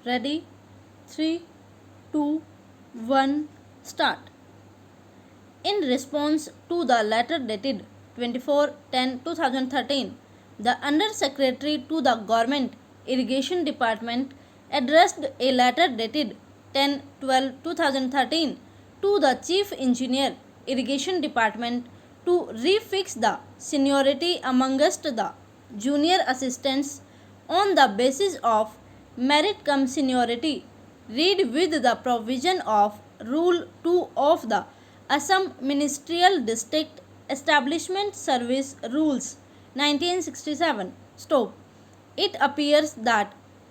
Ready? 3, 2, 1, start. In response to the letter dated 24/10/2013, the Under Secretary to the Government Irrigation Department addressed a letter dated 10/12/2013 to the Chief Engineer Irrigation Department to refix the seniority amongst the junior assistants on the basis of merit cum seniority. Read with the provision of Rule 2 of the Assam Ministerial District Establishment Service Rules 1967. Stop. It appears that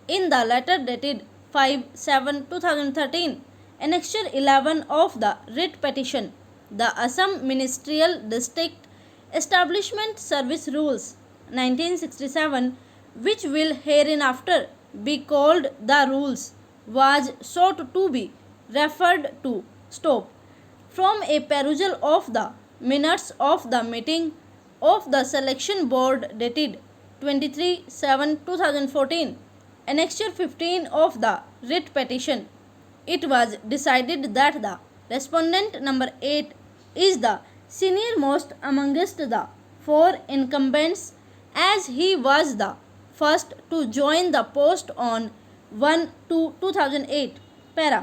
in the letter dated 5/7/2013, Annexure 11 of the writ petition, the Assam Ministerial District Establishment Service Rules 1967, which will hereinafter be called the rules, was sought to be referred to. Stop. From a perusal of the minutes of the meeting of the Selection Board dated 23/7/2014, Annexure 15 of the writ petition, it was decided that the respondent number 8 is the senior-most amongst the four incumbents, as he was the first to join the post on 1/2/2008. Para.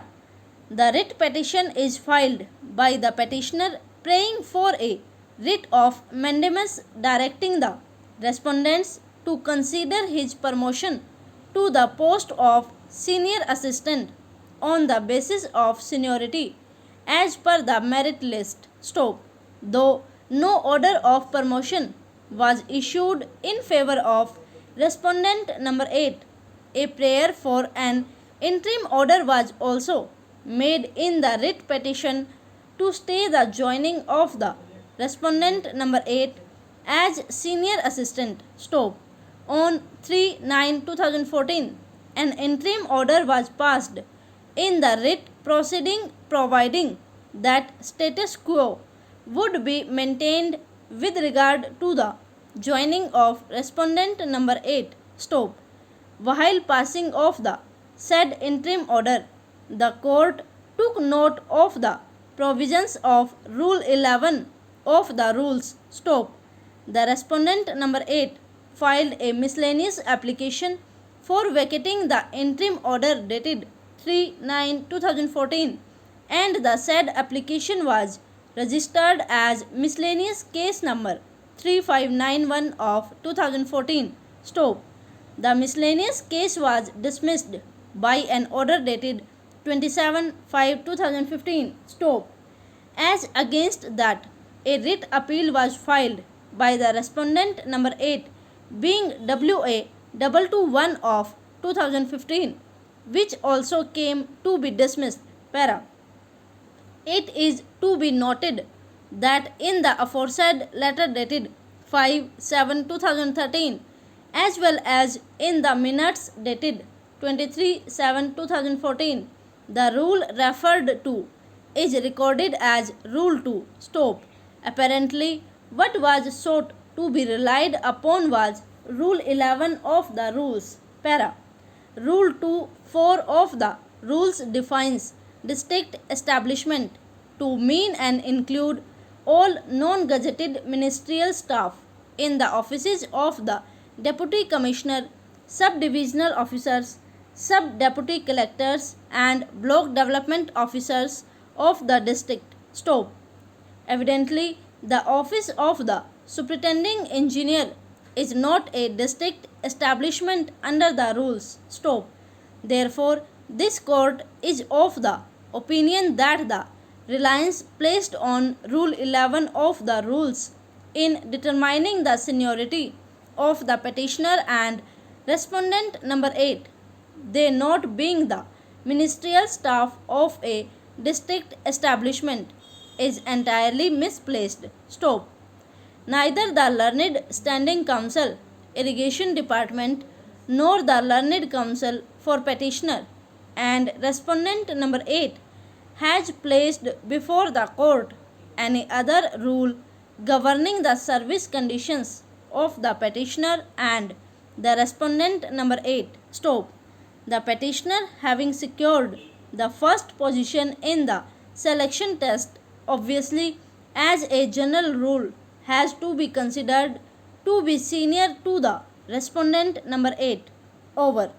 The writ petition is filed by the petitioner praying for a writ of mandamus directing the respondents to consider his promotion to the post of senior assistant on the basis of seniority as per the merit list. Stop. Though no order of promotion was issued in favor of respondent number 8, a prayer for an interim order was also made in the writ petition to stay the joining of the respondent number 8 as senior assistant. Stop. On 3/9/2014, an interim order was passed in the writ proceeding providing that status quo would be maintained with regard to the joining of respondent number 8. Stop. While passing of the said interim order, the court took note of the provisions of Rule 11 of the rules. Stop. The respondent number 8 filed a miscellaneous application for vacating the interim order dated 3/9/2014, and the said application was registered as miscellaneous case number 3591 of 2014. Stop. The miscellaneous case was dismissed by an order dated 27/5/2015. Stop. As against that, a writ appeal was filed by the respondent number 8 being WA 221 of 2015, which also came to be dismissed. Para. It is to be noted that in the aforesaid letter dated 5/7/2013, as well as in the minutes dated 23/7/2014, the rule referred to is recorded as Rule 2. Stop. Apparently, what was sought to be relied upon was Rule 11 of the rules. Para. Rule 2(4) of the rules defines district establishment to mean and include all non-gazetted ministerial staff in the offices of the Deputy Commissioner, Sub-Divisional Officers, Sub-Deputy Collectors and Block Development Officers of the district. Stop. Evidently, the office of the Superintending Engineer is not a district establishment under the rules. Stop. Therefore, this court is of the opinion that the reliance placed on Rule 11 of the rules in determining the seniority of the petitioner and respondent number 8, they not being the ministerial staff of a district establishment, is entirely misplaced. Stop. Neither the Learned Standing Council, Irrigation Department, nor the Learned Council for Petitioner and respondent number 8 has placed before the court any other rule governing the service conditions of the petitioner and the respondent number 8. Stop. The petitioner, having secured the first position in the selection test, obviously, as a general rule, has to be considered to be senior to the respondent number 8. Over.